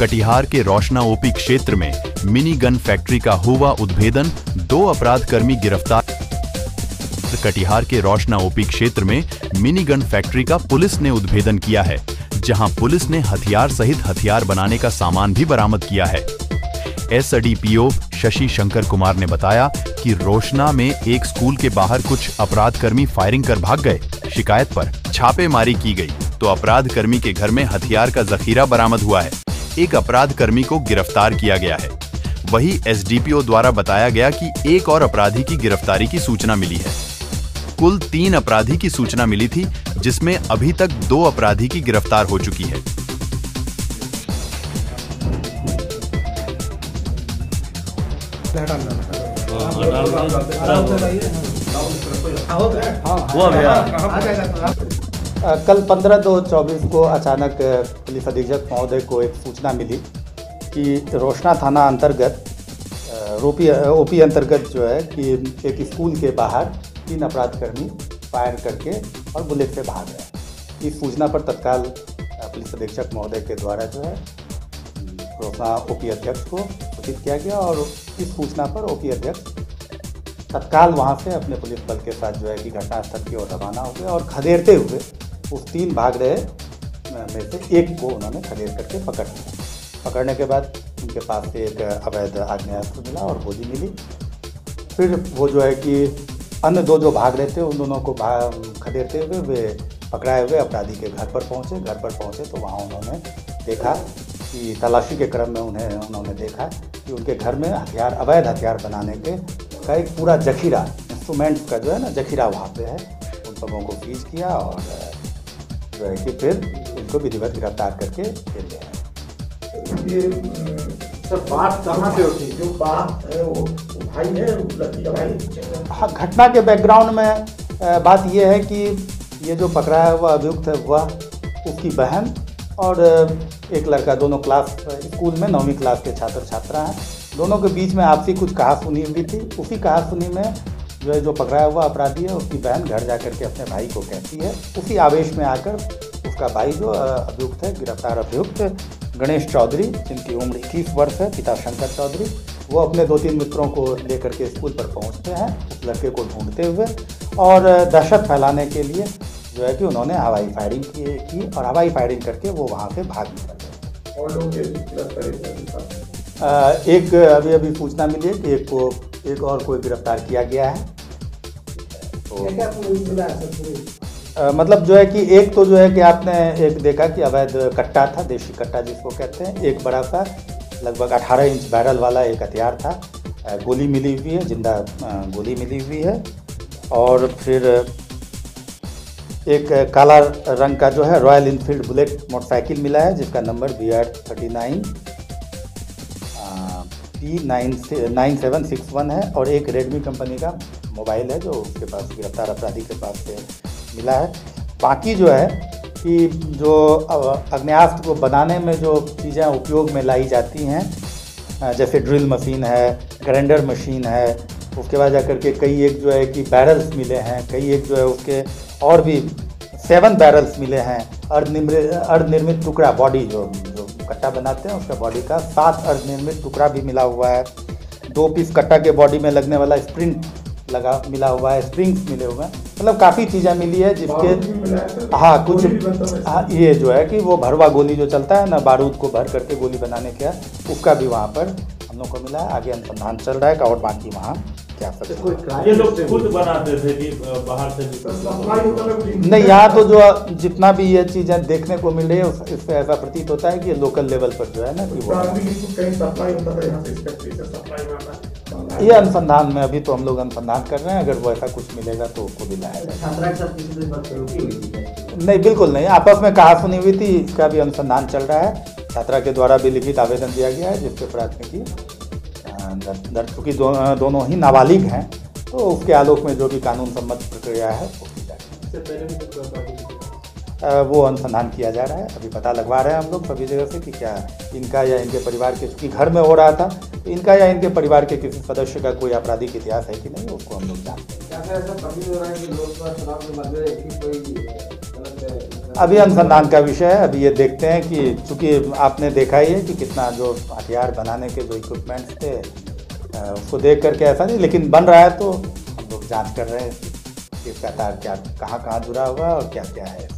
कटिहार के रोशना ओपी क्षेत्र में मिनी गन फैक्ट्री का हुआ उद्भेदन, 2 अपराधकर्मी गिरफ्तार। कटिहार के रोशना ओपी क्षेत्र में मिनी गन फैक्ट्री का पुलिस ने उद्भेदन किया है, जहां पुलिस ने हथियार सहित हथियार बनाने का सामान भी बरामद किया है। एसडीपीओ शशि शंकर कुमार ने बताया कि रोशना में एक स्कूल के बाहर कुछ अपराधकर्मी फायरिंग कर भाग गए। शिकायत पर छापेमारी की गई तो अपराधकर्मी के घर में हथियार का जखीरा बरामद हुआ है। एक अपराधकर्मी को गिरफ्तार किया गया है। वहीं एसडीपीओ द्वारा बताया गया कि एक और अपराधी की गिरफ्तारी की सूचना मिली है। कुल 3 अपराधी की सूचना मिली थी, जिसमें अभी तक 2 अपराधी की गिरफ्तार हो चुकी है। कल 15/2/24 को अचानक पुलिस अधीक्षक महोदय को एक सूचना मिली कि रोशना थाना अंतर्गत ओपी अंतर्गत जो है कि एक स्कूल के बाहर 3 अपराधकर्मी फायर करके और बुलेट से भाग गए। इस सूचना पर तत्काल पुलिस अधीक्षक महोदय के द्वारा जो है रोशना ओपी अध्यक्ष को सूचित किया गया और इस सूचना पर ओपी अध्यक्ष तत्काल वहां से अपने पुलिस बल के साथ जो है कि घटनास्थल की ओर रवाना हो गए और खदेड़ते हुए उस 3 भाग रहे में से एक को उन्होंने खदेड़ करके पकड़ लिया। पकड़ने के बाद उनके पास से एक अवैध आग्नेयास्त्र मिला और गोली मिली। फिर वो जो है कि अन्य 2 जो भाग रहे थे उन दोनों को खदेड़ते हुए वे पकड़ाए हुए अपराधी के घर पर पहुँचे तो वहाँ उन्होंने देखा कि तलाशी के क्रम में उन्होंने देखा कि उनके घर में अवैध हथियार बनाने का एक पूरा जखीरा, इंस्ट्रूमेंट का जो है ना जखीरा वहाँ पे है। उन सबों को सीज किया और जो है कि फिर इनको विधिवत गिरफ्तार करके ले गए। ये सर बात कहाँ से होती है? जो बात है वो भाई है, लड़की का भाई। हाँ, घटना के बैकग्राउंड में बात ये है कि ये जो पकड़ाया हुआ अभियुक्त है वह उसकी बहन और एक लड़का, दोनों क्लास स्कूल में 9वीं क्लास के छात्र छात्रा हैं। दोनों के बीच में आपसी कुछ कहासुनी हुई थी। उसी कहासुनी में जो पकड़ाया हुआ अपराधी है उसकी बहन घर जाकर के अपने भाई को कहती है। उसी आवेश में आकर उसका भाई जो अभियुक्त है, गिरफ्तार अभियुक्त गणेश चौधरी, जिनकी उम्र 21 वर्ष है, पिता शंकर चौधरी, वो अपने 2-3 मित्रों को लेकर के स्कूल पर पहुंचते हैं उस लड़के को ढूंढते हुए और दहशत फैलाने के लिए जो है कि उन्होंने हवाई फायरिंग की और हवाई फायरिंग करके वो वहाँ से भाग निकल गए। और लोग गिरफ्तार एक अभी सूचना मिली है कि एक और कोई गिरफ्तार किया गया है। तो मतलब जो है कि एक तो जो है कि आपने एक देखा कि अवैध कट्टा था, देशी कट्टा जिसको कहते हैं, एक बड़ा सा लगभग 18 इंच बैरल वाला एक हथियार था, गोली मिली हुई है, जिंदा गोली मिली हुई है और फिर एक काला रंग का जो है रॉयल इनफील्ड बुलेट मोटरसाइकिल मिला है जिसका नंबर BR39 P9761 है और एक रेडमी कंपनी का मोबाइल है जो उसके पास गिरफ्तार अपराधी के पास से मिला है। बाकी जो है कि जो आग्नेयास्त्र को बनाने में जो चीज़ें उपयोग में लाई जाती हैं, जैसे ड्रिल मशीन है, ग्राइंडर मशीन है, उसके बाद जाकर के कई एक जो है कि बैरल्स मिले हैं, कई एक जो है उसके और भी 7 बैरल्स मिले हैं। अर्धनिर्मित टुकड़ा, बॉडी जो कट्टा बनाते हैं उसका बॉडी का 7 अर्धनिर्मित टुकड़ा भी मिला हुआ है। 2 पीस कट्टा के बॉडी में लगने वाला स्प्रिंट मिला हुआ है, स्प्रिंग्स मिले हुए हैं। मतलब काफ़ी चीज़ें मिली है जिसके हाँ कुछ ये जो है कि वो भरवा गोली जो चलता है ना, बारूद को भर करके गोली बनाने का, उसका भी वहाँ पर हम लोग को मिला है। आगे अनुसंधान चल रहा है और बाकी वहाँ क्या सकते ये लोग खुद बनाते थे कि बाहर से नहीं, यहाँ तो जो जितना भी ये चीज़ें देखने को मिल रही है इससे ऐसा प्रतीत होता है कि ये लोकल लेवल पर जो है ना कि वो ये अनुसंधान में अभी तो हम लोग अनुसंधान कर रहे हैं। अगर वो ऐसा कुछ मिलेगा तो उसको भी लाया जाएगा। नहीं, बिल्कुल नहीं, आपस में कहासुनी हुई थी, इसका भी अनुसंधान चल रहा है। छात्रा के द्वारा भी लिखित आवेदन दिया गया है जिसके प्राथमिकी दर्ज, चूँकि दोनों ही नाबालिग हैं तो उसके आलोक में जो भी कानून सम्मत प्रक्रिया है वो की जाएगी। वो अनुसंधान किया जा रहा है। अभी पता लगवा रहे हैं हम लोग सभी जगह से कि क्या इनका या इनके परिवार के, चूँकि घर में हो रहा था, तो इनका या इनके परिवार के किसी सदस्य का कोई आपराधिक इतिहास है कि नहीं, उसको हम लोग जानते हैं। अभी अनुसंधान का विषय है। अभी ये देखते हैं कि चूंकि आपने देखा ही है कि कितना जो हथियार बनाने के जो इक्विपमेंट्स थे उसको देख करके ऐसा नहीं, लेकिन बन रहा है तो हम लोग जांच कर रहे हैं कि इसका तार क्या कहाँ जुड़ा हुआ और क्या क्या है।